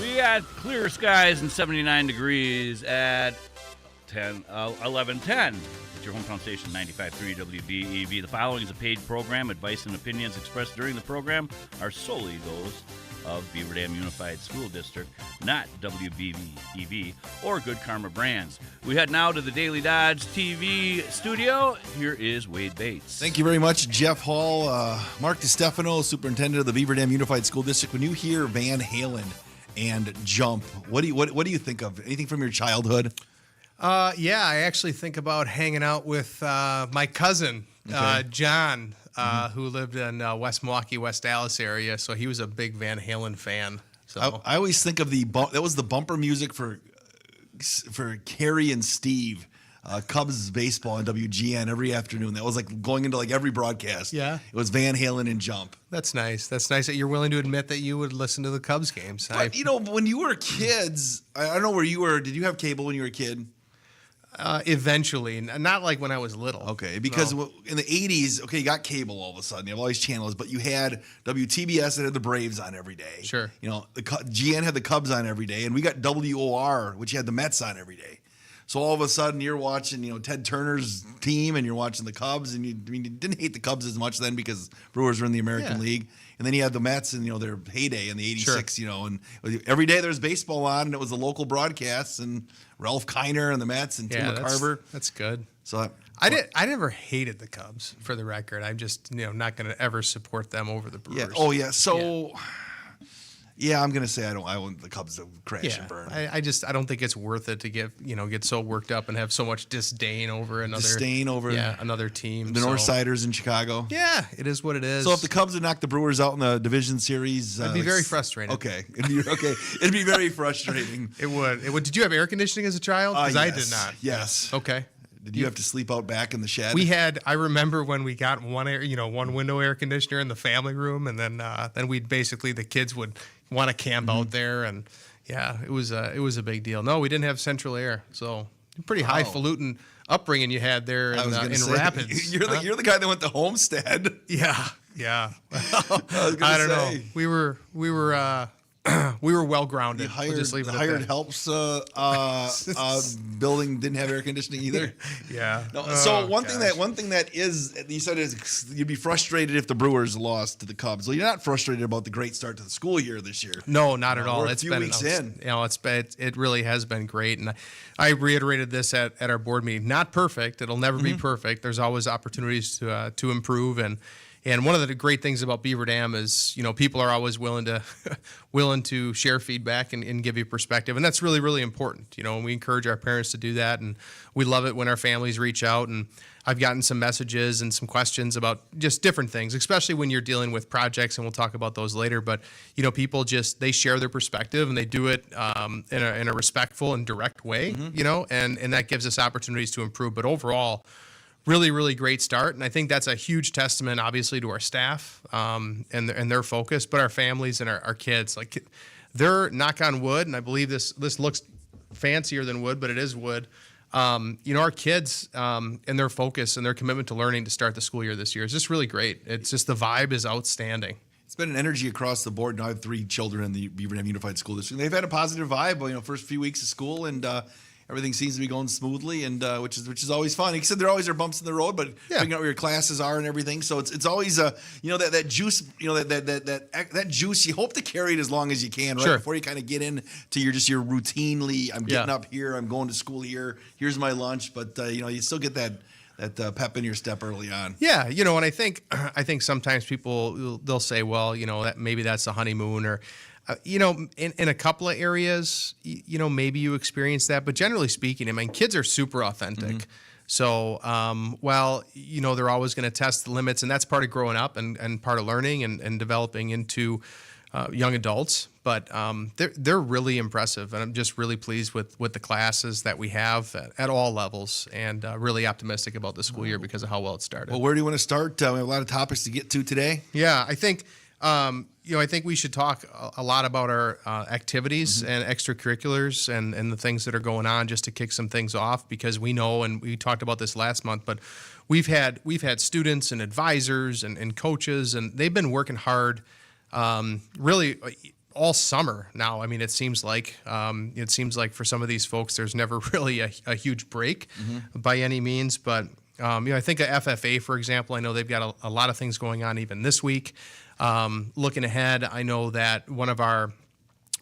We had clear skies and 79 degrees at 11:10. It's your hometown station, 95.3 WBEV. The following is a paid program. Advice and opinions expressed during the program are solely those of Beaver Dam Unified School District, not WBEV or Good Karma Brands. We head now to the Daily Dodge TV studio. Here is Wade Bates. Thank you very much, Jeff Hall. Mark DiStefano, Superintendent of the Beaver Dam Unified School District. When you hear Van Halen and Jump, what do you think of? Anything from your childhood? Yeah, I actually think about hanging out with my cousin, John, who lived in West Milwaukee, West Dallas area. So he was a big Van Halen fan. So I always think of that was the bumper music for Carrie and Steve, Cubs baseball on WGN every afternoon. That was like going into like every broadcast. Yeah. It was Van Halen and Jump. That's nice. That's nice that you're willing to admit that you would listen to the Cubs games. But, when you were kids, I don't know where you were. Did you have cable when you were a kid? Eventually, not like when I was little. Okay, because in the 80s, you got cable all of a sudden. You have all these channels, but you had WTBS that had the Braves on every day. Sure. The GN had the Cubs on every day, and we got WOR, which had the Mets on every day. So all of a sudden, you're watching, Ted Turner's team, and you're watching the Cubs, and you didn't hate the Cubs as much then because Brewers were in the American League. And then you had the Mets and, their heyday in the 86, Sure. And every day there's baseball on, and it was the local broadcasts, and Ralph Kiner and the Mets and Tim McCarver. That's good. So I never hated the Cubs, for the record. I'm just, not going to ever support them over the Brewers. Yeah. Oh, yeah. So... Yeah, I'm gonna say I want the Cubs to crash and burn. I don't think it's worth it to get so worked up and have so much disdain over another another team. The Northsiders in Chicago. Yeah, it is what it is. So if the Cubs would knock the Brewers out in the division series, it'd be very frustrating. Okay, it'd be very frustrating. It would. Did you have air conditioning as a child? Because I did not. Yes. Okay. Did you have to sleep out back in the shed? We had. I remember when we got one window air conditioner in the family room, and then we'd basically the kids would want to camp out there, and it was a big deal. No, we didn't have central air, so pretty highfalutin upbringing you had there in Rapids. You're the guy that went to Homestead. Yeah. I don't know. We were well grounded. We'll just leave it at that. Helps building didn't have air conditioning either. Yeah. No, so one thing that is you said is you'd be frustrated if the Brewers lost to the Cubs. Well, you're not frustrated about the great start to the school year this year. No, not at all. It's a few weeks in. It really has been great, and I reiterated this at our board meeting. Not perfect. It'll never be perfect. There's always opportunities to improve, and one of the great things about Beaver Dam is, people are always willing to share feedback and give you perspective, and that's really, really important. And we encourage our parents to do that, and we love it when our families reach out. And I've gotten some messages and some questions about just different things, especially when you're dealing with projects, and we'll talk about those later. But people they share their perspective, and they do it in a respectful and direct way. And that gives us opportunities to improve. But overall, really, really great start, and I think that's a huge testament, obviously, to our staff and their focus, but our families and our kids. Like, they're, knock on wood, and I believe this looks fancier than wood, but it is wood. Our kids and their focus and their commitment to learning to start the school year this year is just really great. It's just the vibe is outstanding. It's been an energy across the board. Now I have 3 children in the Beaver Dam Unified School District. They've had a positive vibe, first few weeks of school, and everything seems to be going smoothly, and which is always fun. Except there always are bumps in the road, but figuring out where your classes are and everything. So it's always that juice, that juice. You hope to carry it as long as you can, right? Sure. Before you kind of get into your routinely. I'm getting up here. I'm going to school here. Here's my lunch, but you still get that pep in your step early on. Yeah, and I think sometimes people they'll say, well, that maybe that's a honeymoon or. In a couple of areas, maybe you experience that, but generally speaking, kids are super authentic. So, they're always going to test the limits, and that's part of growing up and part of learning and developing into young adults. But they're really impressive, and I'm just really pleased with the classes that we have at all levels, and really optimistic about the school year because of how well it started. Well, where do you want to start? We have a lot of topics to get to today. Yeah, I think. I think we should talk a lot about our activities and extracurriculars and the things that are going on just to kick some things off, because we know, and we talked about this last month, but we've had students and advisors and coaches, and they've been working hard really all summer now. I mean, it seems like for some of these folks, there's never really a huge break by any means. But I think of FFA, for example. I know they've got a lot of things going on even this week. Looking ahead, I know that one of our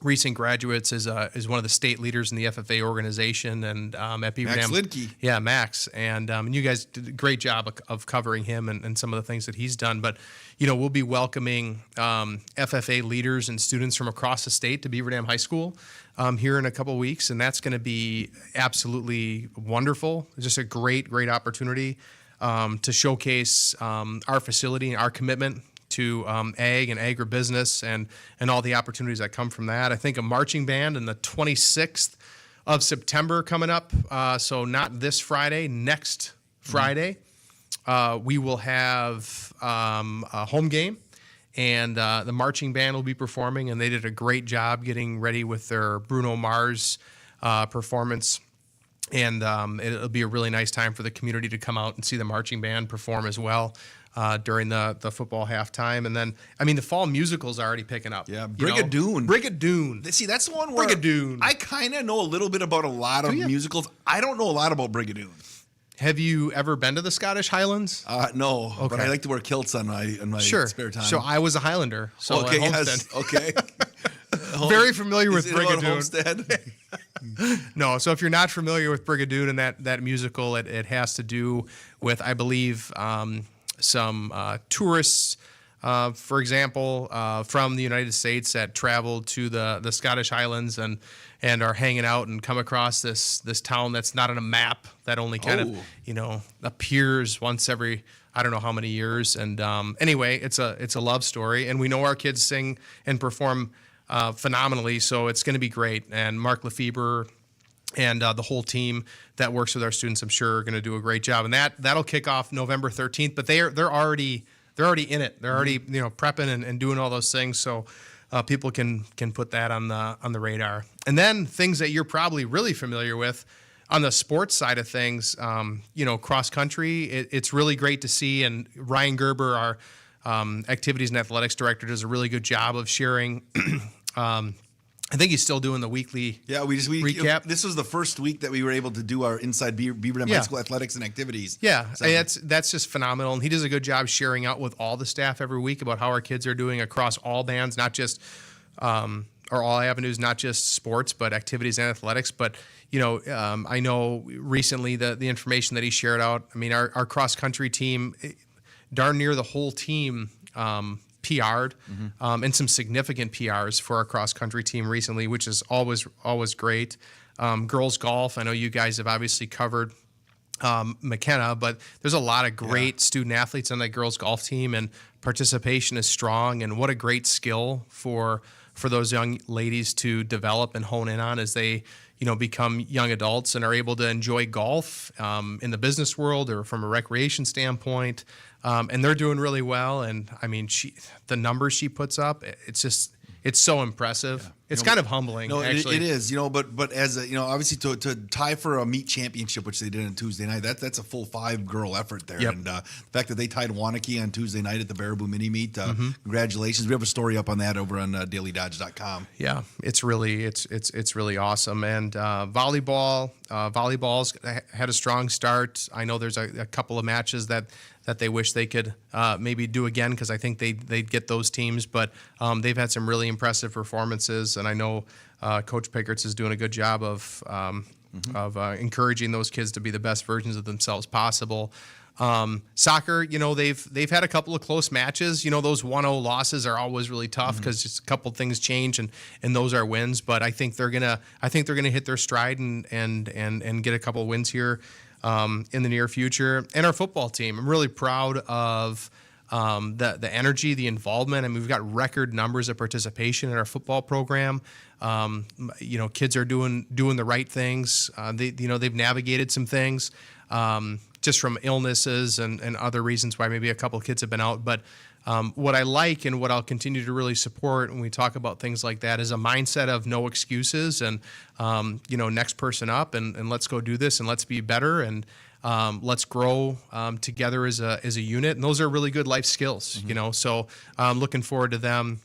recent graduates is one of the state leaders in the FFA organization, and at Beaver Max Dam. Lidke. Yeah, Max, and you guys did a great job of covering him and some of the things that he's done. But we'll be welcoming FFA leaders and students from across the state to Beaver Dam High School here in a couple weeks, and that's going to be absolutely wonderful. It's just a great opportunity to showcase our facility and our commitment to ag and agribusiness and all the opportunities that come from that. I think a marching band on the 26th of September coming up. So not this Friday, next Friday, we will have a home game, and the marching band will be performing, and they did a great job getting ready with their Bruno Mars performance. And it'll be a really nice time for the community to come out and see the marching band perform as well during the football halftime. And then, the fall musicals are already picking up. Yeah, Brigadoon. Brigadoon. See, that's the one where Brigadoon. I kind of know a little bit about a lot of musicals. I don't know a lot about Brigadoon. Have you ever been to the Scottish Highlands? No, Okay. but I like to wear kilts on my spare time. So I was a Highlander. So okay, at yes, Homestead. okay. Very familiar with Is it about Brigadoon. Homestead? No, so if you're not familiar with Brigadoon and that musical, it has to do with, I believe, some tourists, for example, from the United States that traveled to the Scottish Highlands and are hanging out and come across this town that's not on a map, that only kind of appears once every I don't know how many years. And anyway, it's a love story, and we know our kids sing and perform phenomenally, so it's going to be great. And Mark Lefebvre and the whole team that works with our students, I'm sure, are going to do a great job. And that'll kick off November 13th. But they're already in it. They're already prepping and doing all those things. So people can put that on the radar. And then things that you're probably really familiar with on the sports side of things, cross country. It's really great to see. And Ryan Gerber, our activities and athletics director, does a really good job of sharing. I think he's still doing the weekly recap. This was the first week that we were able to do our Inside Beaver Dam High School athletics and activities. Yeah, So- that's just phenomenal. And he does a good job sharing out with all the staff every week about how our kids are doing across all bands, not just or all avenues, not just sports, but activities and athletics. But I know recently the information that he shared out. I mean, our cross country team, darn near the whole team. PR'd and some significant PRs for our cross country team recently, which is always great. Girls golf, I know you guys have obviously covered McKenna, but there's a lot of great student athletes on that girls golf team, and participation is strong. And what a great skill for those young ladies to develop and hone in on as they become young adults and are able to enjoy golf in the business world or from a recreation standpoint. And they're doing really well. And I mean, the numbers she puts up, it's so impressive. Yeah. It's kind of humbling. No, actually. it is. But as obviously to tie for a meet championship, which they did on Tuesday night, that's a full 5-girl effort there. Yep. And the fact that they tied Wanakee on Tuesday night at the Baraboo Mini Meet, congratulations. We have a story up on that over on dailydodge.com. Yeah, it's really awesome. And volleyball's had a strong start. I know there's a couple of matches that they wish they could maybe do again, because I think they'd get those teams. But they've had some really impressive performances, and I know Coach Pickerts is doing a good job of encouraging those kids to be the best versions of themselves possible. Soccer, they've had a couple of close matches. Those 1-0 losses are always really tough because just a couple things change, and those are wins. But I think they're gonna hit their stride and get a couple of wins here in the near future. And our football team, I'm really proud of the energy, the involvement. I mean, we've got record numbers of participation in our football program. Kids are doing the right things. They've navigated some things just from illnesses and other reasons why maybe a couple of kids have been out. But what I like and what I'll continue to really support when we talk about things like that is a mindset of no excuses and, next person up and let's go do this and let's be better and let's grow together as a unit. And those are really good life skills, So I'm looking forward to them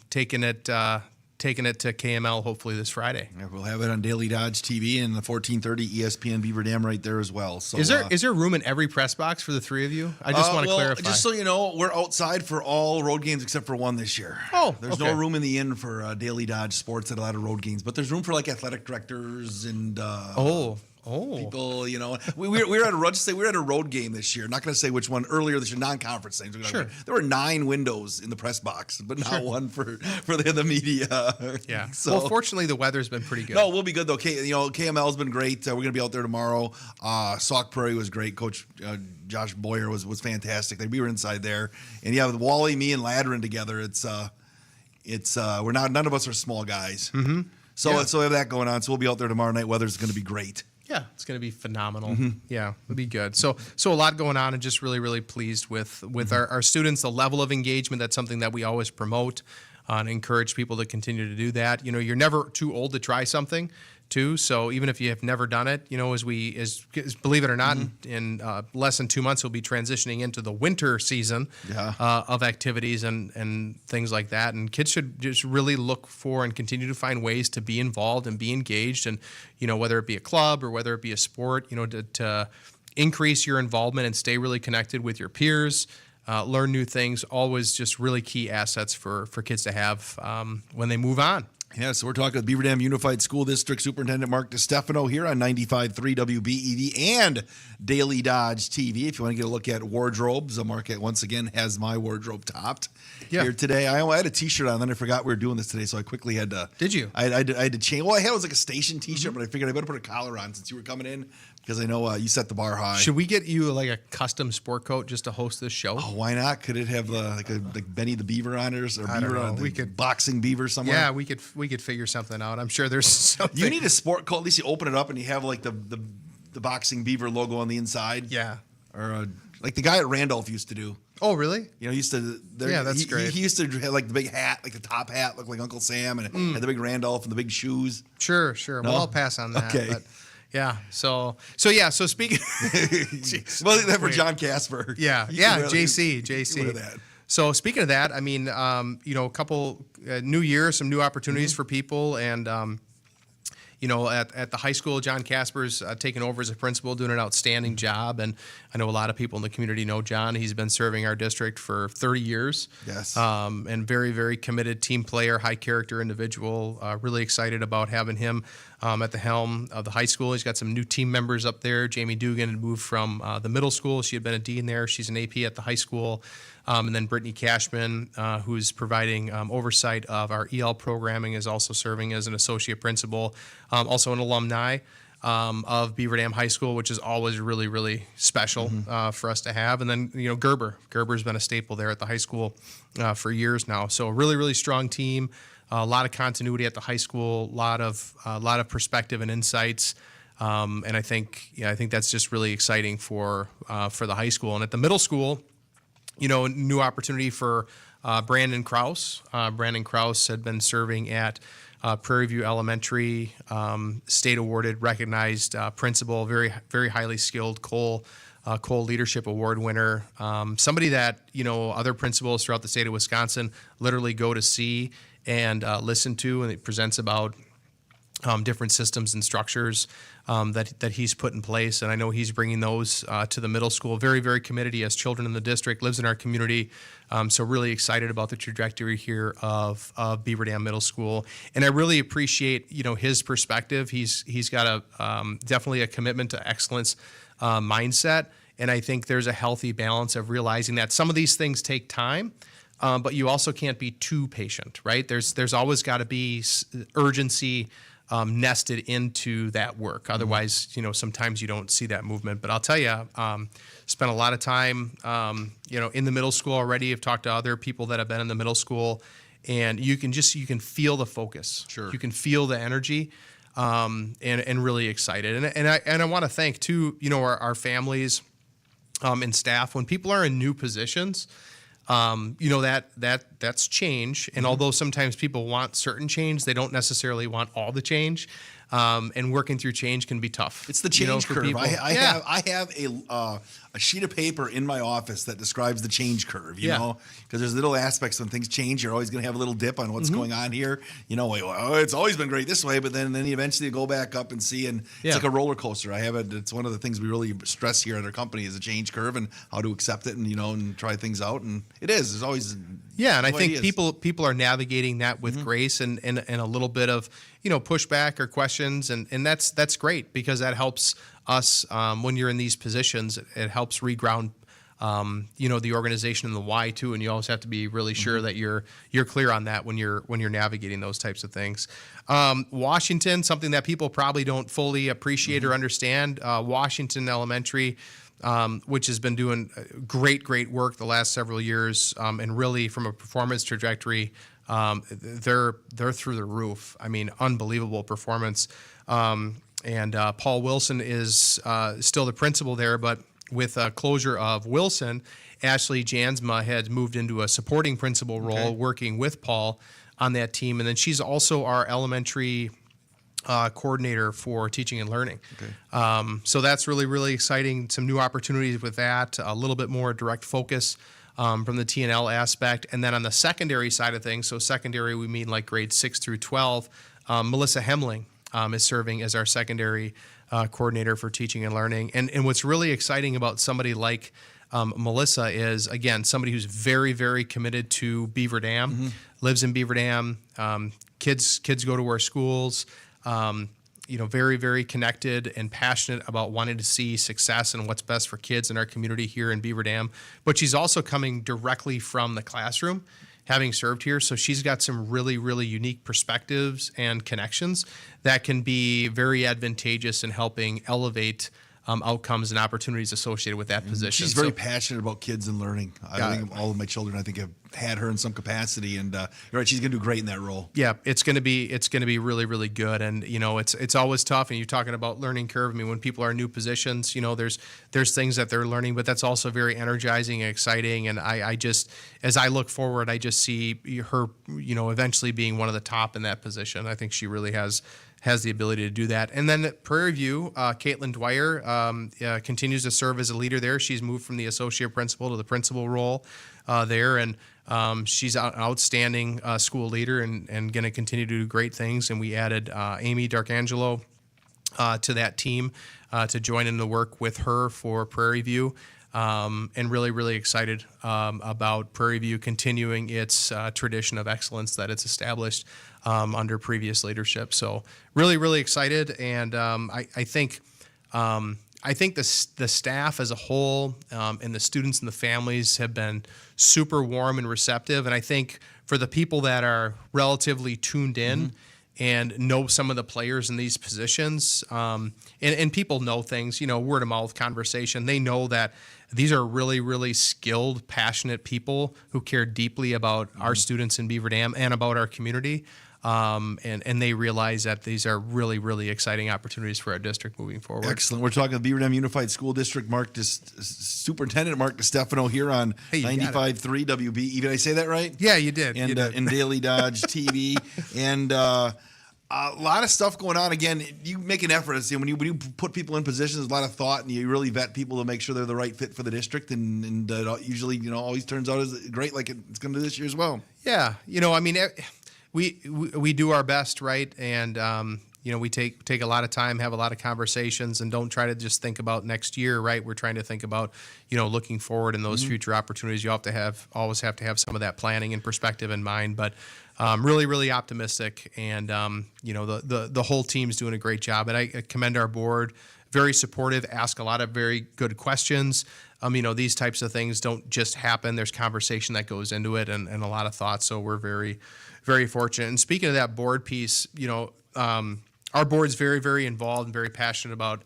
taking it to KML hopefully this Friday. Yeah, we'll have it on Daily Dodge TV and the 1430 ESPN Beaver Dam right there as well. So is there room in every press box for the three of you? I just want to clarify. Just so you know, we're outside for all road games except for one this year. Oh, there's no room in the inn for Daily Dodge Sports at a lot of road games, but there's room for like athletic directors and people. You know, we were at a road game this year. Not going to say which one earlier this year, non-conference things. Sure. There were 9 windows in the press box, but not one for the media. Yeah. So, well, fortunately, the weather's been pretty good. No, we'll be good though. KML's been great. We're going to be out there tomorrow. Sauk Prairie was great. Coach Josh Boyer was fantastic. We were inside there, and yeah, with Wally, me, and Ladrin together, it's we're not, none of us are small guys. Mm-hmm. So we have that going on. So we'll be out there tomorrow night. Weather's going to be great. Yeah, it's going to be phenomenal. Yeah, it'll be good. So a lot going on, and just really, really pleased with our students, the level of engagement. That's something that we always promote and encourage people to continue to do that. You know, you're never too old to try something, too. So even if you have never done it, you know, as believe it or not, in less than 2 months, we'll be transitioning into the winter season of activities and things like that. And kids should just really look for and continue to find ways to be involved and be engaged. And, you know, whether it be a club or whether it be a sport, you know, to increase your involvement and stay really connected with your peers, learn new things, always just really key assets for kids to have when they move on. Yeah, so we're talking with Beaver Dam Unified School District Superintendent Mark DiStefano here on 95.3 WBEV and Daily Dodge TV. If you want to get a look at wardrobes, Mark once again has my wardrobe topped here today. I had a T-shirt on, then I forgot we were doing this today, so I quickly had to. Did you? I had to change. Well, I had it was like a station T-shirt, but I figured I better put a collar on since you were coming in because I know you set the bar high. Should we get you like a custom sport coat just to host this show? Oh, why not? Could it have like Benny the Beaver on it or Beaver on we could boxing Beaver somewhere? Yeah, we could figure something out. I'm sure there's something. You need a sport coat. At least you open it up and you have like the boxing Beaver logo on the inside. Yeah. Or like the guy at Randolph used to do. Oh, really? You know, he used to. Yeah, that's great. He used to have like the big hat, like the top hat, looked like Uncle Sam, and it had the big Randolph and the big shoes. Sure. No? Well, I'll pass on that. Okay. But yeah. So speaking. Well, that for John Casper. Yeah. JC. Wear that. So speaking of that, I mean, you know, a couple new year, some new opportunities for people, and you know, at the high school, John Casper's taken over as a principal, doing an outstanding job. And I know a lot of people in the community know John. He's been serving our district for 30 years. Yes. And very, very committed team player, high character individual. Really excited about having him at the helm of the high school. He's got some new team members up there. Jamie Dugan had moved from the middle school. She had been a dean there. She's an AP at the high school. And then Brittany Cashman, who's providing oversight of our EL programming, is also serving as an associate principal, also an alumni of Beaver Dam High School, which is always really, really special for us to have. And then, you know, Gerber's been a staple there at the high school for years now. So a really, really strong team, a lot of continuity at the high school, a lot of perspective and insights. And I think that's just really exciting for the high school. And at the middle school, you know, new opportunity for Brandon Krause. Brandon Krause had been serving at Prairie View Elementary, state awarded, recognized principal, very, very highly skilled Cole Leadership Award winner. Somebody that, you know, other principals throughout the state of Wisconsin literally go to see and listen to, and it presents about different systems and structures that he's put in place. And I know he's bringing those to the middle school. Very, very committed. He has children in the district, lives in our community. So really excited about the trajectory here of Beaver Dam Middle School. And I really appreciate, you know, his perspective. He's got definitely a commitment to excellence mindset. And I think there's a healthy balance of realizing that some of these things take time. But you also can't be too patient, right? There's always got to be urgency nested into that work. Otherwise, you know, sometimes you don't see that movement. But I'll tell you, spent a lot of time, you know, in the middle school already. I've talked to other people that have been in the middle school, and you can feel the focus. Sure. You can feel the energy, and really excited. And I want to thank too, you know, our families and staff. When people are in new positions, you know, that's change. And although sometimes people want certain change, they don't necessarily want all the change. and working through change can be tough. It's the change for curve. people. I have a sheet of paper in my office that describes the change curve. You know, because there's little aspects when things change. You're always going to have a little dip on what's going on here. You know, it's always been great this way, but then eventually you go back up and see, and it's like a roller coaster. It's one of the things we really stress here at our company is a change curve and how to accept it, and and try things out. And it is. There's always and I think people are navigating that with grace and a little bit of pushback or questions, and that's great, because that helps us when you're in these positions. It helps reground the organization and the why too, and you always have to be really sure that you're clear on that when you're navigating those types of things. Washington, something that people probably don't fully appreciate or understand. Washington Elementary, which has been doing great work the last several years, and really from a performance trajectory, they're through the roof. I mean, unbelievable performance. And Paul Wilson is still the principal there, but with closure of Wilson, Ashley Jansma had moved into a supporting principal role, working with Paul on that team. And then she's also our elementary coordinator for teaching and learning. So that's really exciting. Some new opportunities with that, a little bit more direct focus from the T&L aspect. And then on the secondary side of things, so secondary, we mean like grades 6 through 12, Melissa Hemling is serving as our secondary coordinator for teaching and learning. And what's really exciting about somebody like Melissa is, again, somebody who's very committed to Beaver Dam, lives in Beaver Dam. Kids go to our schools. Very connected and passionate about wanting to see success and what's best for kids in our community here in Beaver Dam. But she's also coming directly from the classroom, having served here. So she's got some really unique perspectives and connections that can be very advantageous in helping elevate outcomes and opportunities associated with that position. She's very passionate about kids and learning. I think all of my children, have had her in some capacity, and you're right, she's going to do great in that role. Yeah, it's going to be really good, and it's always tough. And you're talking about learning curve. I mean, when people are in new positions, there's things that they're learning, but that's also very energizing and exciting. And I just, as I look forward, I just see her, eventually being one of the top in that position. I think she really has the ability to do that. And then at Prairie View, Caitlin Dwyer continues to serve as a leader there. She's moved from the associate principal to the principal role there, and she's an outstanding school leader and going to continue to do great things. And we added Amy Darkangelo to that team to join in the work with her for Prairie View. And really excited about Prairie View continuing its tradition of excellence that it's established under previous leadership. So really excited, and I think the staff as a whole and the students and the families have been super warm and receptive. And I think for the people that are relatively tuned in and know some of the players in these positions, and people know things, word of mouth conversation, they know that these are really skilled, passionate people who care deeply about our students in Beaver Dam and about our community. And they realize that these are really exciting opportunities for our district moving forward. Excellent. We're talking Beaver Dam Unified School District. Superintendent Mark DiStefano here on 95.3 WBE. Did I say that right? Yeah, you did. And in Daily Dodge TV. And a lot of stuff going on. Again, you make an effort. When you put people in positions, there's a lot of thought, and you really vet people to make sure they're the right fit for the district. And usually, always turns out as great, like it's going to do this year as well. Yeah, we do our best, right? And we take a lot of time, have a lot of conversations, and don't try to just think about next year, right? We're trying to think about looking forward in those future opportunities. You always have to have some of that planning and perspective in mind. But really optimistic, and the whole team's doing a great job. And I commend our board. Very supportive, ask a lot of very good questions. These types of things don't just happen. There's conversation that goes into it, and a lot of thought. So we're very fortunate. And speaking of that board piece, our board's very involved and very passionate about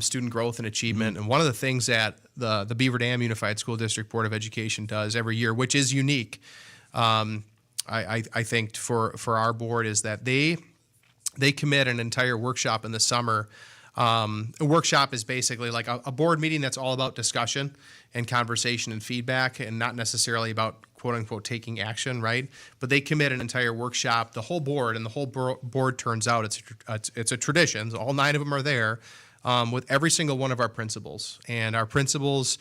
student growth and achievement. And one of the things that the Beaver Dam Unified School District Board of Education does every year, which is unique, I think for our board, is that they commit an entire workshop in the summer. A workshop is basically like a board meeting that's all about discussion and conversation and feedback, and not necessarily about quote unquote taking action, right? But they commit an entire workshop, the whole board, and the whole board turns out. It's a tradition. So all 9 of them are there with every single one of our principals, and our principals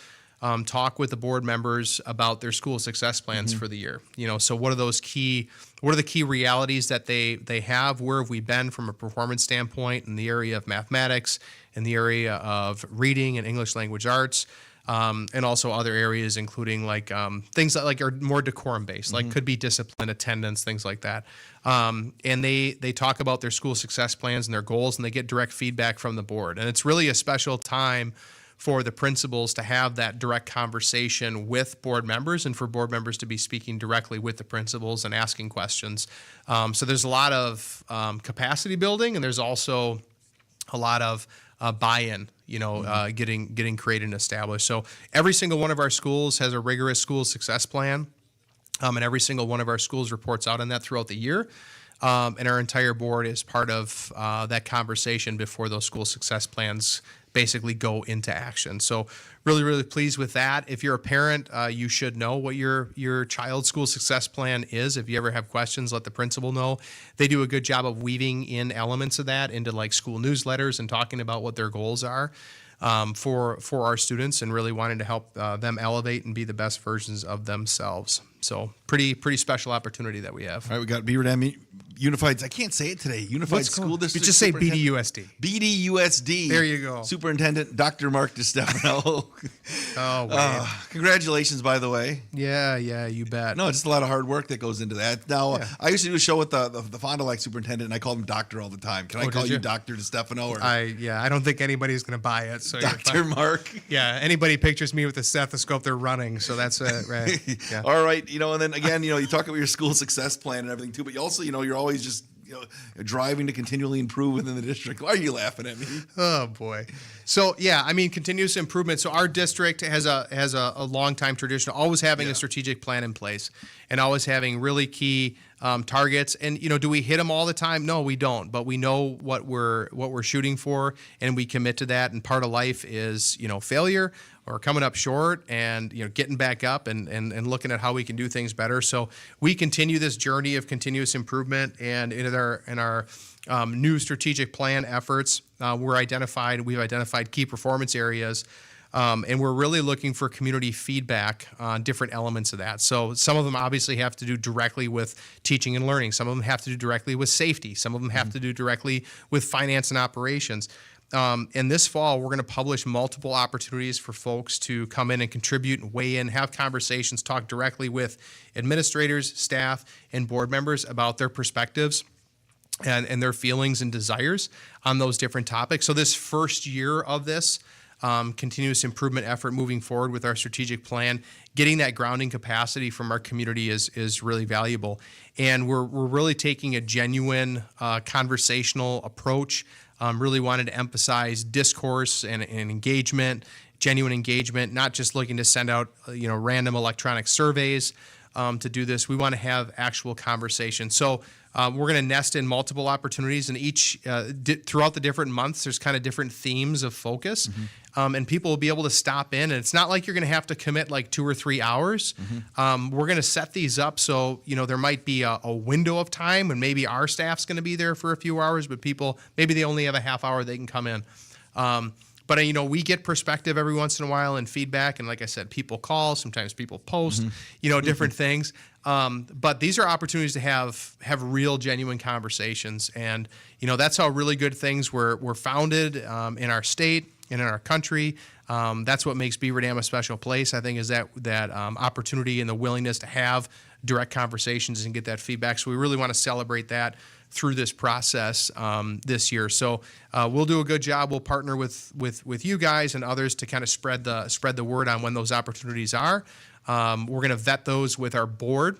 talk with the board members about their school success plans for the year. So what are the key realities that they have? Where have we been from a performance standpoint in the area of mathematics, in the area of reading and English language arts, and also other areas, including like things that like are more decorum based, like could be discipline, attendance, things like that. And they talk about their school success plans and their goals, and they get direct feedback from the board. And it's really a special time for the principals to have that direct conversation with board members, and for board members to be speaking directly with the principals and asking questions. So there's a lot of capacity building, and there's also a lot of buy-in, getting created and established. So every single one of our schools has a rigorous school success plan, and every single one of our schools reports out on that throughout the year. And our entire board is part of that conversation before those school success plans basically go into action. So really, really pleased with that. If you're a parent, you should know what your child's school success plan is. If you ever have questions, let the principal know. They do a good job of weaving in elements of that into like school newsletters and talking about what their goals are for our students, and really wanting to help them elevate and be the best versions of themselves. So pretty special opportunity that we have. All right, we got Beaver Dam Unified. I can't say it today. Unified School District. You just say BDUSD. BDUSD. There you go. Superintendent Dr. Mark DiStefano. Oh, wow. Congratulations, by the way. Yeah, you bet. No, just a lot of hard work that goes into that. Now, I used to do a show with the Fond du Lac superintendent, and I called him Doctor all the time. Can I call you Dr. DiStefano? Or I don't think anybody's going to buy it. So Dr. Mark. Yeah, anybody pictures me with a stethoscope, they're running. So that's it, right? Yeah. All right, and then again, you talk about your school success plan and everything too, but you also, you're always just driving to continually improve within the district. Why are you laughing at me? Oh boy. So continuous improvement. So our district has a long time tradition, always having a strategic plan in place, and always having really key targets. And do we hit them all the time? No, we don't. But we know what we're shooting for, and we commit to that. And part of life is failure, or coming up short, and getting back up and looking at how we can do things better. So we continue this journey of continuous improvement, and in our new strategic plan efforts, we've identified key performance areas, and we're really looking for community feedback on different elements of that. So some of them obviously have to do directly with teaching and learning. Some of them have to do directly with safety. Some of them have to do directly with finance and operations. And this fall, we're going to publish multiple opportunities for folks to come in and contribute and weigh in, have conversations, talk directly with administrators, staff, and board members about their perspectives and their feelings and desires on those different topics. So this first year of this continuous improvement effort moving forward with our strategic plan, getting that grounding capacity from our community is really valuable. And we're really taking a genuine conversational approach. Really wanted to emphasize discourse and engagement, genuine engagement, not just looking to send out random electronic surveys to do this. We want to have actual conversations. So we're going to nest in multiple opportunities, and each throughout the different months, there's kind of different themes of focus, and people will be able to stop in. And it's not like you're going to have to commit like 2 or 3 hours. We're going to set these up so there might be a window of time, and maybe our staff's going to be there for a few hours, but people maybe they only have a half hour they can come in. But we get perspective every once in a while and feedback, and like I said, people call, sometimes people post, different things. But these are opportunities to have real, genuine conversations, and that's how really good things were founded in our state and in our country. That's what makes Beaver Dam a special place, I think, is that opportunity and the willingness to have direct conversations and get that feedback. So we really want to celebrate that through this process this year. So we'll do a good job. We'll partner with you guys and others to kind of spread the word on when those opportunities are. We're going to vet those with our board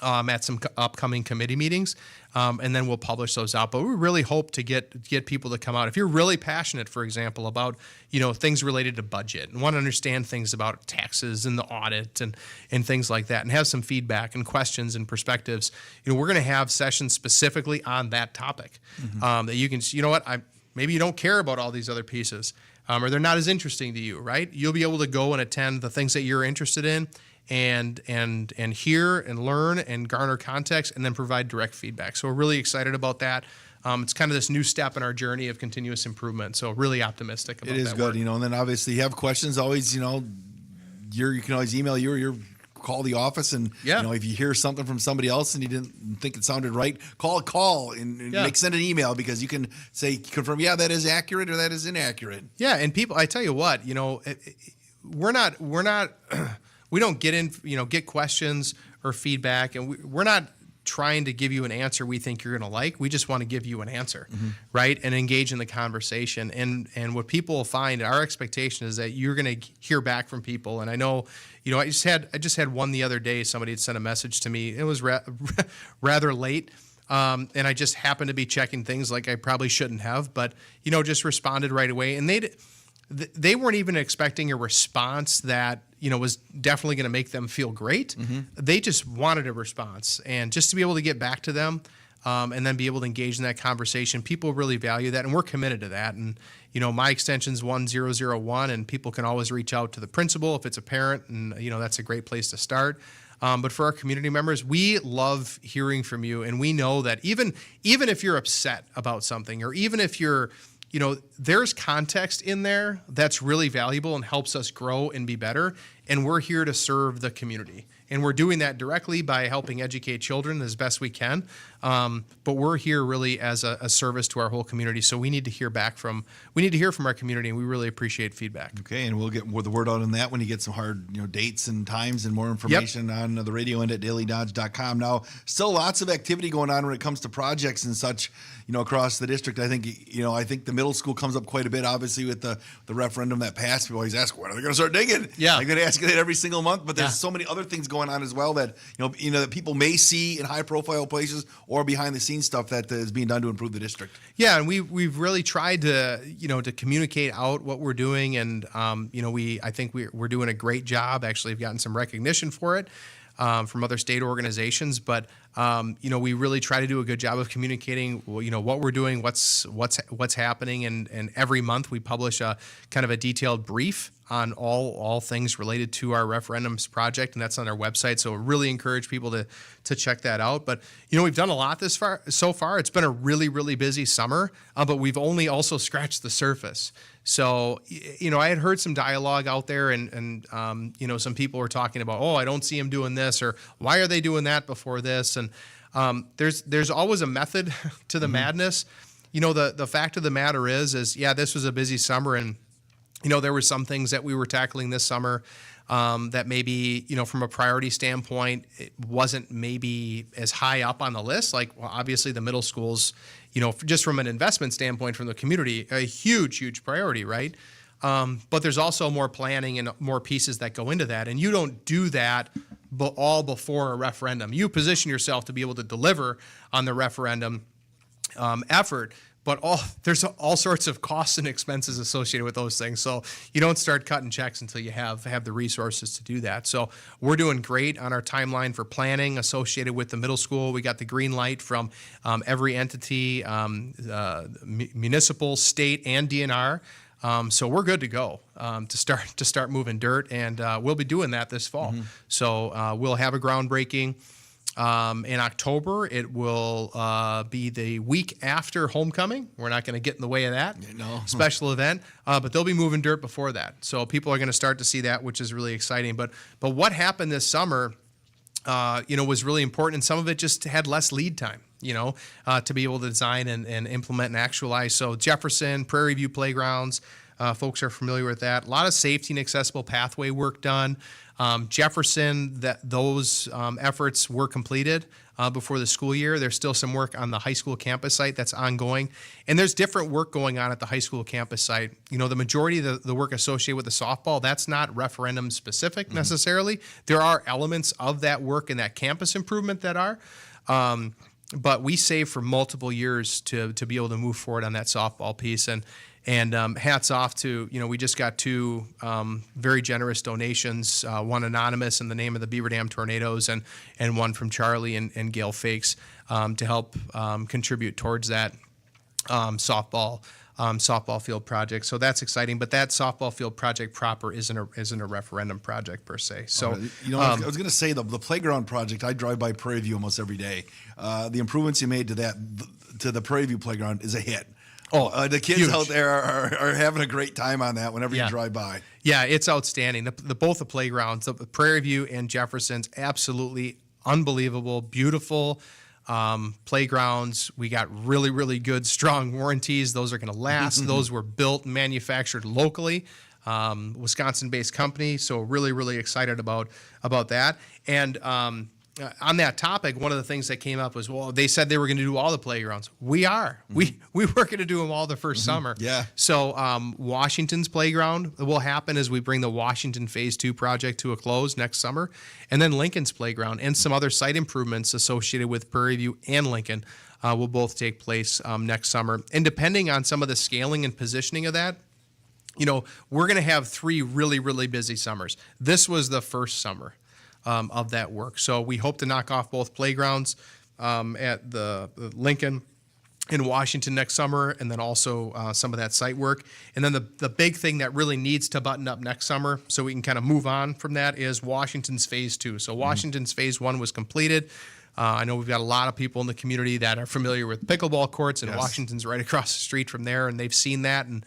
at some upcoming committee meetings, and then we'll publish those out. But we really hope to get people to come out. If you're really passionate, for example, about things related to budget and want to understand things about taxes and the audit and things like that, and have some feedback and questions and perspectives, we're going to have sessions specifically on that topic that you can. Maybe you don't care about all these other pieces, or they're not as interesting to you, right? You'll be able to go and attend the things that you're interested in, and hear and learn and garner context and then provide direct feedback. So we're really excited about that. It's kind of this new step in our journey of continuous improvement. So really optimistic about that. It is good, work. and then obviously you have questions, always, you can always email you or call the office, and if you hear something from somebody else and you didn't think it sounded right, call and send an email, because you can say, confirm, that is accurate or that is inaccurate. Yeah, and people, I tell you what, we're not we don't get questions or feedback, and we're not trying to give you an answer we think you're going to like. We just want to give you an answer, right? And engage in the conversation. And what people will find, our expectation is that you're going to hear back from people. And I know, I just had one the other day. Somebody had sent a message to me. It was rather late. And I just happened to be checking things like I probably shouldn't have, but, just responded right away. And they weren't even expecting a response that, was definitely going to make them feel great. They just wanted a response, and just to be able to get back to them and then be able to engage in that conversation. People really value that, and we're committed to that. And, my extension's 1001, and people can always reach out to the principal if it's a parent, and, that's a great place to start. But for our community members, we love hearing from you, and we know that even if you're upset about something, or even if you're there's context in there that's really valuable and helps us grow and be better. And we're here to serve the community. And we're doing that directly by helping educate children as best we can. But we're here really as a service to our whole community. So we need to hear from our community, and we really appreciate feedback. Okay, and we'll get more the word out on that when you get some hard dates and times and more information on the radio end at dailydodge.com. Now, still lots of activity going on when it comes to projects and such, across the district. I think the middle school comes up quite a bit, obviously, with the referendum that passed. People always ask, when are they going to start digging? Yeah. I'm going to ask that every single month, but there's so many other things going on as well that, that people may see in high profile places or behind the scenes stuff that is being done to improve the district. Yeah, and we've really tried to to communicate out what we're doing, and I think we're doing a great job. Actually, we've gotten some recognition for it from other state organizations, but we really try to do a good job of communicating what we're doing, what's happening, and every month we publish a kind of a detailed brief on all things related to our referendums project, and that's on our website. So really encourage people to check that out. But we've done a lot so far. It's been a really, really busy summer, but we've only also scratched the surface. So I had heard some dialogue out there, and some people were talking about, I don't see them doing this, or why are they doing that before this? And there's always a method to the madness. The fact of the matter is this was a busy summer, and there were some things that we were tackling this summer that maybe, from a priority standpoint, it wasn't maybe as high up on the list. Like, well, obviously the middle schools, just from an investment standpoint from the community, a huge, huge priority, right? But there's also more planning and more pieces that go into that. And you don't do that all before a referendum. You position yourself to be able to deliver on the referendum effort. But there's all sorts of costs and expenses associated with those things. So you don't start cutting checks until you have the resources to do that. So we're doing great on our timeline for planning associated with the middle school. We got the green light from every entity, municipal, state, and DNR. So we're good to go to start moving dirt, and we'll be doing that this fall. So we'll have a groundbreaking. In October, it will be the week after homecoming. We're not going to get in the way of that special event, but they'll be moving dirt before that. So people are going to start to see that, which is really exciting. But what happened this summer, was really important, and some of it just had less lead time, to be able to design and implement and actualize. So Jefferson, Prairie View Playgrounds, folks are familiar with that. A lot of safety and accessible pathway work done. Jefferson, those efforts were completed before the school year. There's still some work on the high school campus site that's ongoing. And there's different work going on at the high school campus site. The majority of the work associated with the softball, that's not referendum specific necessarily. There are elements of that work and that campus improvement that are. But we saved for multiple years to be able to move forward on that softball piece. And hats off to, we just got two very generous donations, one anonymous in the name of the Beaver Dam Tornadoes, and one from Charlie and Gail Fakes to help contribute towards that softball softball field project. So that's exciting. But that softball field project proper isn't a referendum project per se. So I was going to say the playground project. I drive by Prairie View almost every day. The improvements you made to the Prairie View playground is a hit. The kids huge. out there are having a great time on that whenever you drive by. Yeah, it's outstanding. Both the playgrounds, the Prairie View and Jefferson's, absolutely unbelievable, beautiful playgrounds. We got really, really good, strong warranties. Those are going to last. Those were built and manufactured locally, Wisconsin-based company. So really, really excited about that. And on that topic, one of the things that came up was, well, they said they were going to do all the playgrounds. We are. We were going to do them all the first summer. Yeah. So Washington's playground will happen as we bring the Washington Phase 2 project to a close next summer. And then Lincoln's playground and some other site improvements associated with Prairie View and Lincoln will both take place next summer. And depending on some of the scaling and positioning of that, we're going to have 3 really, really busy summers. This was the first summer of that work. So we hope to knock off both playgrounds at the Lincoln in Washington next summer, and then also some of that site work. And then the big thing that really needs to button up next summer so we can kind of move on from that is Washington's Phase 2. So Washington's Phase 1 was completed. I know we've got a lot of people in the community that are familiar with pickleball courts, and Washington's right across the street from there, and they've seen that, and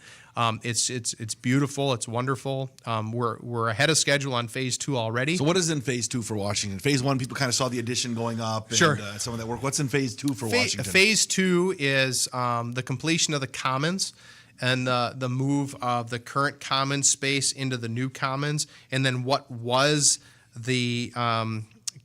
it's beautiful, it's wonderful. We're ahead of schedule on Phase 2 already. So what is in Phase 2 for Washington? Phase 1, people kind of saw the addition going up and some of that work. What's in Phase 2 for Washington? Phase 2 is the completion of the commons and the move of the current commons space into the new commons, and then what was the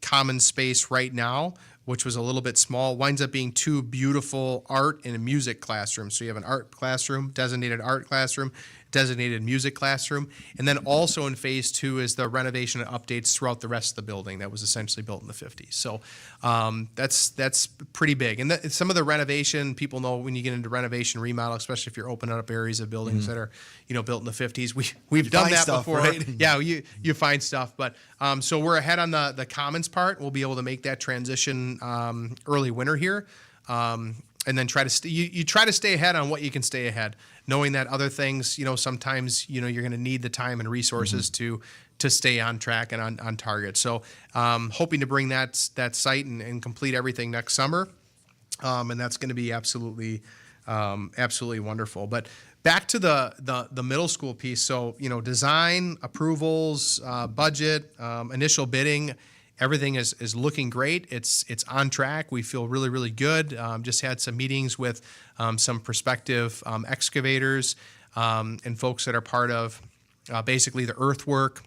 common space right now, which was a little bit small, winds up being 2 beautiful art and music classrooms. So you have an art classroom, designated art classroom, designated music classroom. And then also in Phase 2 is the renovation and updates throughout the rest of the building that was essentially built in the 50s. So that's pretty big. And some of the renovation, people know when you get into renovation, remodel, especially if you're opening up areas of buildings that are built in the 50s. We've done that stuff, before. right? Yeah, you find stuff. But so we're ahead on the commons part. We'll be able to make that transition early winter here. And then try to you try to stay ahead on what you can stay ahead, knowing that other things, sometimes you're going to need the time and resources to stay on track and on target. So hoping to bring that site and complete everything next summer, and that's going to be absolutely wonderful. But back to the middle school piece. So design, approvals, budget, initial bidding. Everything is looking great. It's on track. We feel really, really good. Just had some meetings with some prospective excavators and folks that are part of basically the earthwork,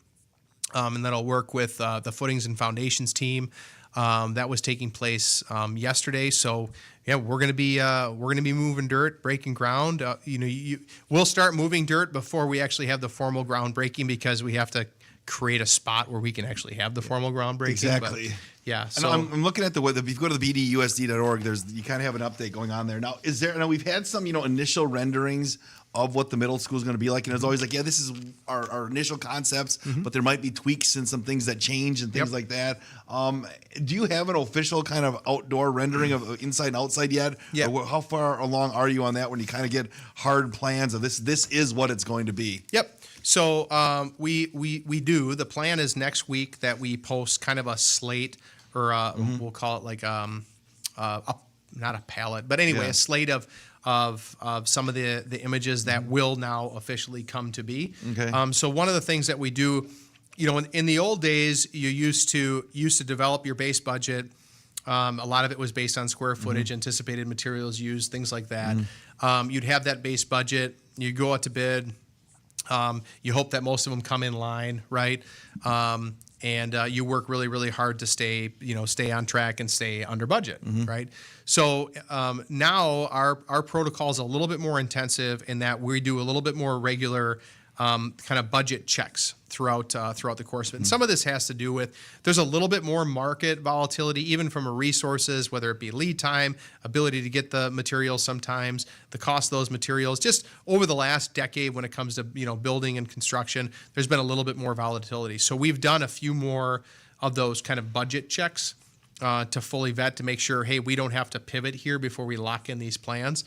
and that'll work with the footings and foundations team. That was taking place yesterday. So yeah, we're gonna be moving dirt, breaking ground. We'll start moving dirt before we actually have the formal groundbreaking, because we have to create a spot where we can actually have the formal groundbreaking. Exactly. But, yeah. And So I'm looking at if you go to the BDUSD.org, you kind of have an update going on there. Now, we've had some, initial renderings of what the middle school is going to be like. And it's always like, this is our initial concepts, but there might be tweaks and some things that change and things like that. Do you have an official kind of outdoor rendering of inside and outside yet? Yeah. Or how far along are you on that when you kind of get hard plans of this is what it's going to be? Yep. So we do. The plan is next week that we post kind of a slate, or we'll call it like not a palette, but anyway, a slate of some of the images that will now officially come to be. Okay. So one of the things that we do, in the old days, you used to develop your base budget. A lot of it was based on square footage, anticipated materials used, things like that. You'd have that base budget. You go out to bid. You hope that most of them come in line, right? And you work really, really hard to stay on track and stay under budget, right? So now our protocol is a little bit more intensive in that we do a little bit more regular kind of budget checks throughout the course of it. And some of this has to do with there's a little bit more market volatility, even from a resources, whether it be lead time, ability to get the materials sometimes, the cost of those materials. Just over the last decade when it comes to building and construction, there's been a little bit more volatility. So we've done a few more of those kind of budget checks to fully vet to make sure, hey, we don't have to pivot here before we lock in these plans.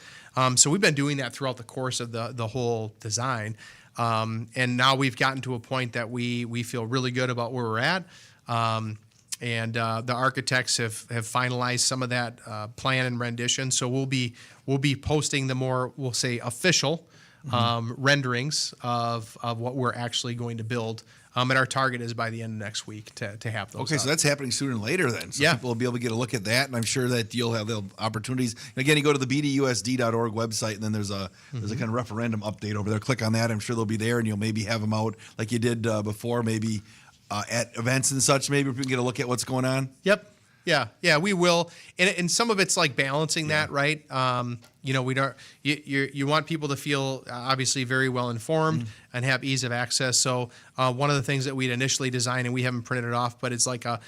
So we've been doing that throughout the course of the whole design. And now we've gotten to a point that we feel really good about where we're at. And the architects have finalized some of that plan and rendition. So we'll be posting the more, we'll say, official renderings of what we're actually going to build. And our target is by the end of next week to have those. Okay, so that's happening sooner than later then. So Yeah. people will be able to get a look at that, and I'm sure that you'll have the opportunities. And again, you go to the BDUSD.org website, and then there's a kind of referendum update over there. Click on that. I'm sure they'll be there, and you'll maybe have them out like you did before, maybe at events and such. Maybe we can get a look at what's going on. Yep. Yeah, we will. And some of it's like balancing that, right? We don't. You want people to feel obviously very well informed and have ease of access. So one of the things that we'd initially designed, and we haven't printed it off, but it's like a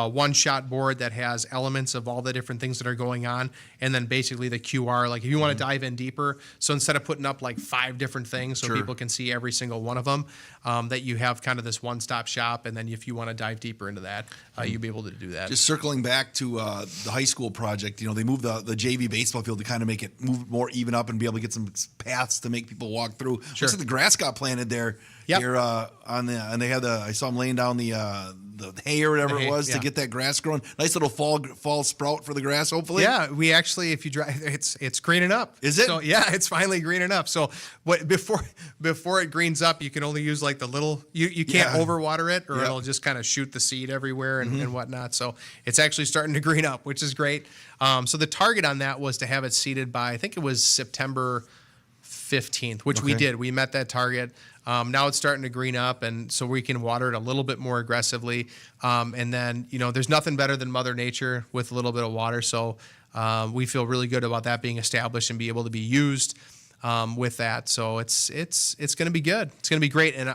one-shot board that has elements of all the different things that are going on, and then basically the QR. Like if you want to dive in deeper, so instead of putting up like 5 different things, so people can see every single one of them, that you have kind of this one-stop shop, and then if you want to dive deeper into that, you'll be able to do that. Just circling back to the high school project, they moved the JV baseball field to kind of make it move more even up and be able to get some paths to make people walk through. Sure. Looks like the grass got planted there. Yep. Here and they had I saw them laying down the hay or whatever it was to get that grass growing. Nice little fall sprout for the grass, hopefully. Yeah, we actually, if you drive, it's greening up. Is it? So yeah, it's finally greening up. So before it greens up, you can only use like the little. You can't overwater it, or it'll just kind of shoot the seed everywhere and whatnot. So it's actually starting to green up, which is great. So the target on that was to have it seeded by, I think it was September 15th, which we did. We met that target. Now it's starting to green up, and so we can water it a little bit more aggressively. And then, there's nothing better than Mother Nature with a little bit of water. So we feel really good about that being established and be able to be used with that. So it's going to be good. It's going to be great. And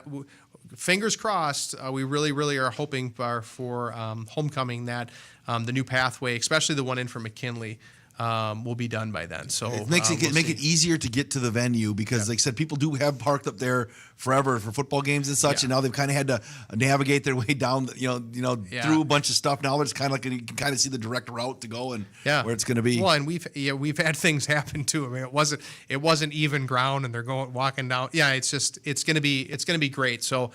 fingers crossed, we really, really are hoping for homecoming that the new pathway, especially the one in from McKinley, will be done by then. So it makes make it easier to get to the venue because, like I said, people do have parked up there forever for football games and such, and now they've kind of had to navigate their way down, through a bunch of stuff. Now it's kind of like you can kind of see the direct route to go and where it's going to be. Well, and we've had things happen too. I mean, it wasn't even ground, and they're walking down. Yeah, it's going to be great. So.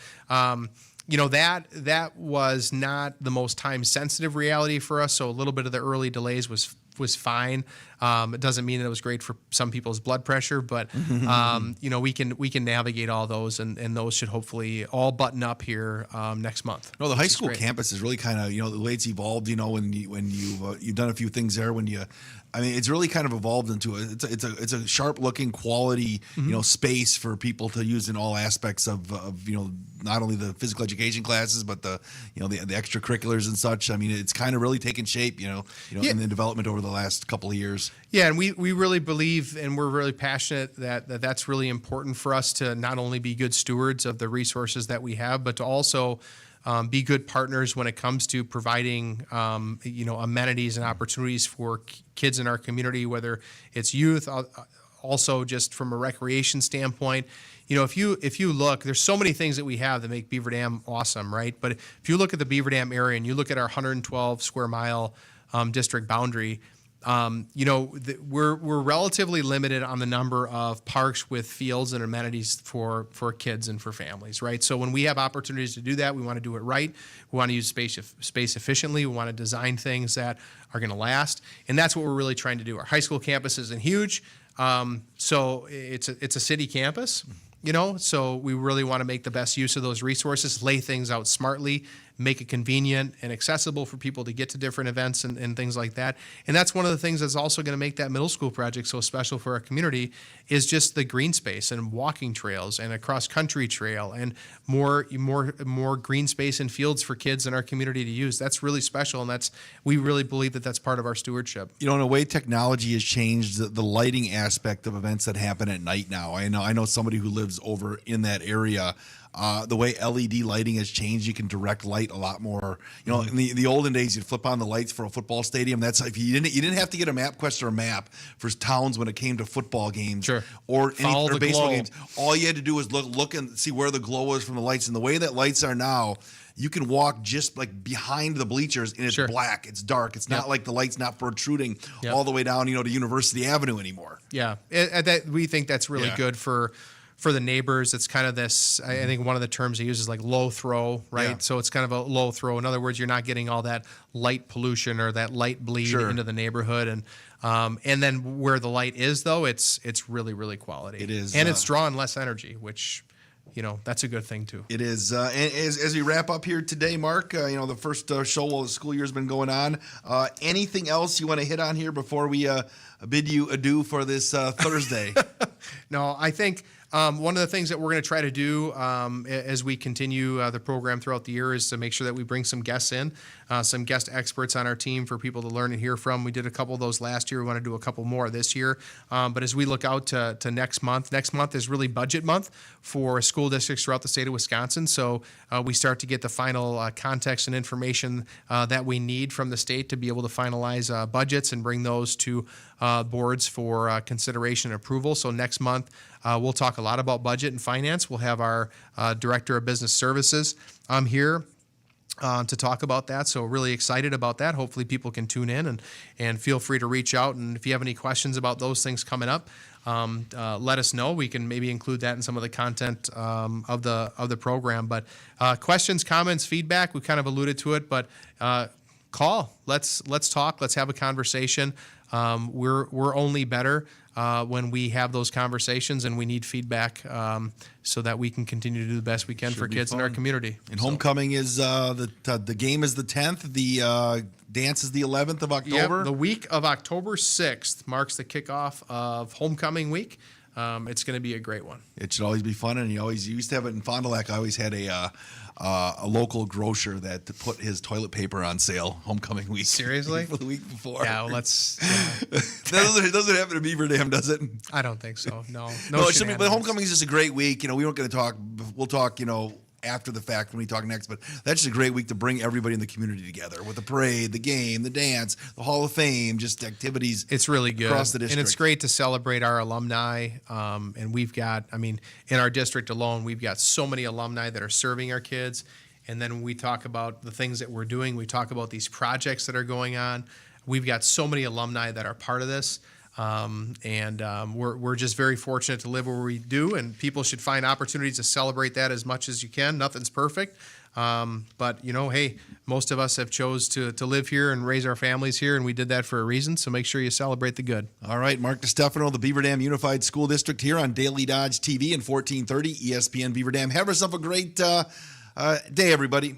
That was not the most time sensitive reality for us. So a little bit of the early delays was fine. It doesn't mean that it was great for some people's blood pressure, but we can navigate all those, and those should hopefully all button up here next month. No, the high school campus is really kind of the way it's evolved. When you've done a few things there. It's really kind of evolved into it's a sharp looking quality space for people to use in all aspects of not only the physical education classes but the extracurriculars and such. It's kind of really taken shape in the development over the last couple of years. Yeah, and we really believe, and we're really passionate that's really important for us to not only be good stewards of the resources that we have, but to also be good partners when it comes to providing, amenities and opportunities for kids in our community, whether it's youth, also just from a recreation standpoint. If you look, there's so many things that we have that make Beaver Dam awesome, right? But if you look at the Beaver Dam area and you look at our 112 square mile district boundary, we're relatively limited on the number of parks with fields and amenities for kids and for families, right? So when we have opportunities to do that, we want to do it right. We want to use space efficiently. We want to design things that are going to last, and that's what we're really trying to do. Our high school campus isn't huge, so it's a city campus. So we really want to make the best use of those resources, lay things out smartly, make it convenient and accessible for people to get to different events and things like that. And that's one of the things that's also going to make that middle school project so special for our community is just the green space and walking trails and a cross-country trail and more green space and fields for kids in our community to use. That's really special, and we really believe that that's part of our stewardship. In a way, technology has changed the lighting aspect of events that happen at night now. I know somebody who lives over in that area. The way LED lighting has changed, you can direct light a lot more. In the olden days, you'd flip on the lights for a football stadium. That's if you didn't have to get a MapQuest or a map for towns when it came to football games or baseball games. All you had to do was look and see where the glow was from the lights. And the way that lights are now, you can walk just like behind the bleachers, and it's black, it's dark. It's not like the light's not protruding all the way down, to University Avenue anymore. Yeah, we think that's really good for the neighbors. It's kind of this, I think one of the terms he uses is like low throw, right? Yeah. So it's kind of a low throw. In other words, you're not getting all that light pollution or that light bleed into the neighborhood. And then where the light is, though, it's really, really quality. It is. And it's drawing less energy, which, that's a good thing, too. It is. And as we wrap up here today, Mark, the first show while the school year has been going on, anything else you want to hit on here before we bid you adieu for this Thursday? No, I think one of the things that we're going to try to do as we continue the program throughout the year is to make sure that we bring some guests in, some guest experts on our team for people to learn and hear from. We did a couple of those last year. We want to do a couple more this year. But as we look out to next month is really budget month for school districts throughout the state of Wisconsin. So we start to get the final context and information that we need from the state to be able to finalize budgets and bring those to boards for consideration and approval. So next month, we'll talk a lot about budget and finance. We'll have our Director of Business Services here to talk about that. So really excited about that. Hopefully people can tune in and feel free to reach out. And if you have any questions about those things coming up, let us know. We can maybe include that in some of the content of the program. But questions, comments, feedback, we kind of alluded to it, but call. Let's talk. Let's have a conversation. We're only better when we have those conversations, and we need feedback so that we can continue to do the best we can for kids in our community. And homecoming is the game is the 10th. The dance is the 11th of October. Yep, the week of October 6th marks the kickoff of homecoming week. It's going to be a great one. It should always be fun, and you used to have it in Fond du Lac. I always had a local grocer that put his toilet paper on sale homecoming week. Seriously? For the week before. Yeah, well, let's. That doesn't happen to Beaver Dam, does it? I don't think so. No. But homecoming is just a great week. We weren't going to talk. We'll talk. After the fact when we talk next, but that's just a great week to bring everybody in the community together with the parade, the game, the dance, the Hall of Fame, just activities. It's really good across the district. And it's great to celebrate our alumni. And we've got, in our district alone, we've got so many alumni that are serving our kids. And then when we talk about the things that we're doing, we talk about these projects that are going on. We've got so many alumni that are part of this. We're just very fortunate to live where we do, and people should find opportunities to celebrate that as much as you can. Nothing's perfect. But hey, most of us have chose to live here and raise our families here, and we did that for a reason. So make sure you celebrate the good. All right, Mark DiStefano, the Beaver Dam Unified School District here on Daily Dodge TV and 1430 ESPN Beaver Dam. Have yourself a great day, everybody.